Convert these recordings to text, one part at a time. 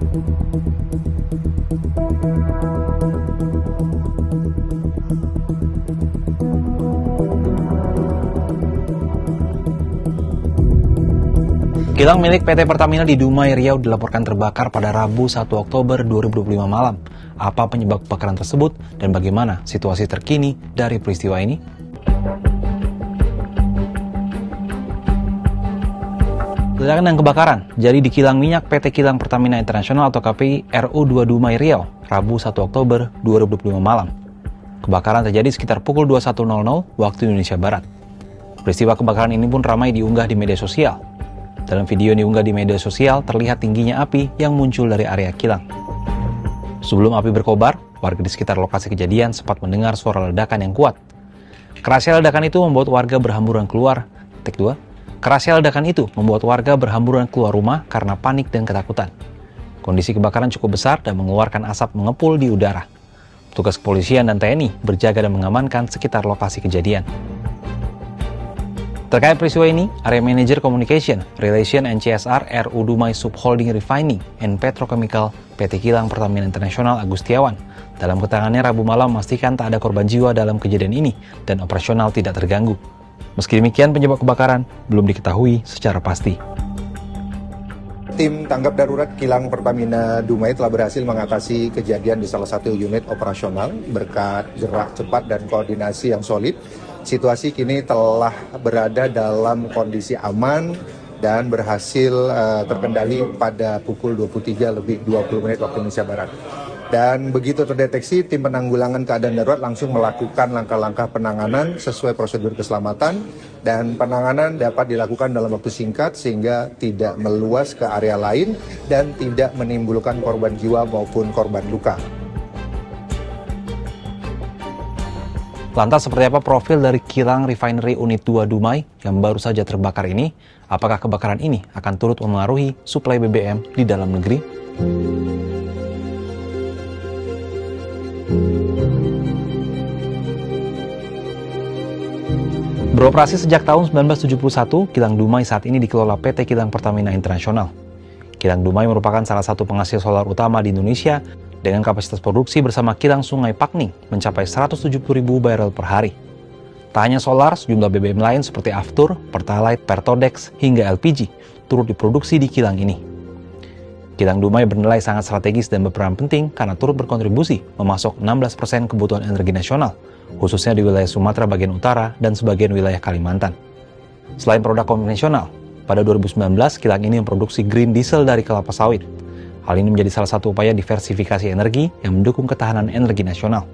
Kilang milik PT Pertamina di Dumai, Riau dilaporkan terbakar pada Rabu 1 Oktober 2025 malam. Apa penyebab kebakaran tersebut dan bagaimana situasi terkini dari peristiwa ini? Ledakan dan kebakaran jadi di kilang minyak PT Kilang Pertamina Internasional atau KPI RU2 Dumai, Riau, Rabu 1 Oktober 2025 malam. Kebakaran terjadi sekitar pukul 21.00 waktu Indonesia Barat. Peristiwa kebakaran ini pun ramai diunggah di media sosial. Dalam video yang diunggah di media sosial, terlihat tingginya api yang muncul dari area kilang. Sebelum api berkobar, warga di sekitar lokasi kejadian sempat mendengar suara ledakan yang kuat. Kerasnya ledakan itu membuat warga berhamburan keluar. Kerasnya ledakan itu membuat warga berhamburan keluar rumah karena panik dan ketakutan. Kondisi kebakaran cukup besar dan mengeluarkan asap mengepul di udara. Petugas kepolisian dan TNI berjaga dan mengamankan sekitar lokasi kejadian. Terkait peristiwa ini, Area Manager Communication, Relation and CSR RU Dumai Subholding Refining and Petrochemical PT Kilang Pertamina Internasional Agustiawan dalam keterangannya Rabu malam memastikan tak ada korban jiwa dalam kejadian ini dan operasional tidak terganggu. Meski demikian, penyebab kebakaran belum diketahui secara pasti. Tim tanggap darurat Kilang Pertamina Dumai telah berhasil mengatasi kejadian di salah satu unit operasional berkat gerak cepat dan koordinasi yang solid. Situasi kini telah berada dalam kondisi aman dan berhasil terkendali pada pukul 23:20 waktu Indonesia Barat. Dan begitu terdeteksi, tim penanggulangan keadaan darurat langsung melakukan langkah-langkah penanganan sesuai prosedur keselamatan dan penanganan dapat dilakukan dalam waktu singkat sehingga tidak meluas ke area lain dan tidak menimbulkan korban jiwa maupun korban luka. Lantas seperti apa profil dari Kilang Refinery Unit 2 Dumai yang baru saja terbakar ini? Apakah kebakaran ini akan turut memengaruhi suplai BBM di dalam negeri? Beroperasi sejak tahun 1971, Kilang Dumai saat ini dikelola PT Kilang Pertamina Internasional. Kilang Dumai merupakan salah satu penghasil solar utama di Indonesia dengan kapasitas produksi bersama Kilang Sungai Pakning mencapai 170.000 barel per hari. Tak hanya solar, sejumlah BBM lain seperti Aftur, Pertalite, Pertodex, hingga LPG turut diproduksi di kilang ini. Kilang Dumai bernilai sangat strategis dan berperan penting karena turut berkontribusi memasok 16% kebutuhan energi nasional, khususnya di wilayah Sumatera bagian utara dan sebagian wilayah Kalimantan. Selain produk konvensional, pada 2019 kilang ini memproduksi green diesel dari kelapa sawit. Hal ini menjadi salah satu upaya diversifikasi energi yang mendukung ketahanan energi nasional.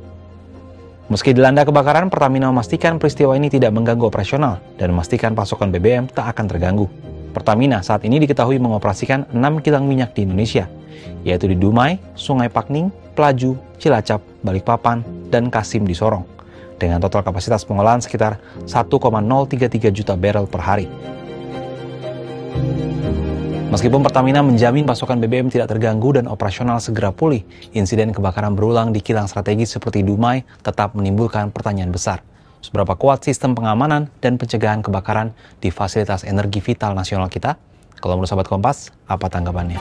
Meski dilanda kebakaran, Pertamina memastikan peristiwa ini tidak mengganggu operasional dan memastikan pasokan BBM tak akan terganggu. Pertamina saat ini diketahui mengoperasikan 6 kilang minyak di Indonesia, yaitu di Dumai, Sungai Pakning, Pelaju, Cilacap, Balikpapan, dan Kasim di Sorong, dengan total kapasitas pengolahan sekitar 1,033 juta barel per hari. Meskipun Pertamina menjamin pasokan BBM tidak terganggu dan operasional segera pulih, insiden kebakaran berulang di kilang strategis seperti Dumai tetap menimbulkan pertanyaan besar. Seberapa kuat sistem pengamanan dan pencegahan kebakaran di fasilitas energi vital nasional kita? Kalau menurut Sahabat Kompas, apa tanggapannya?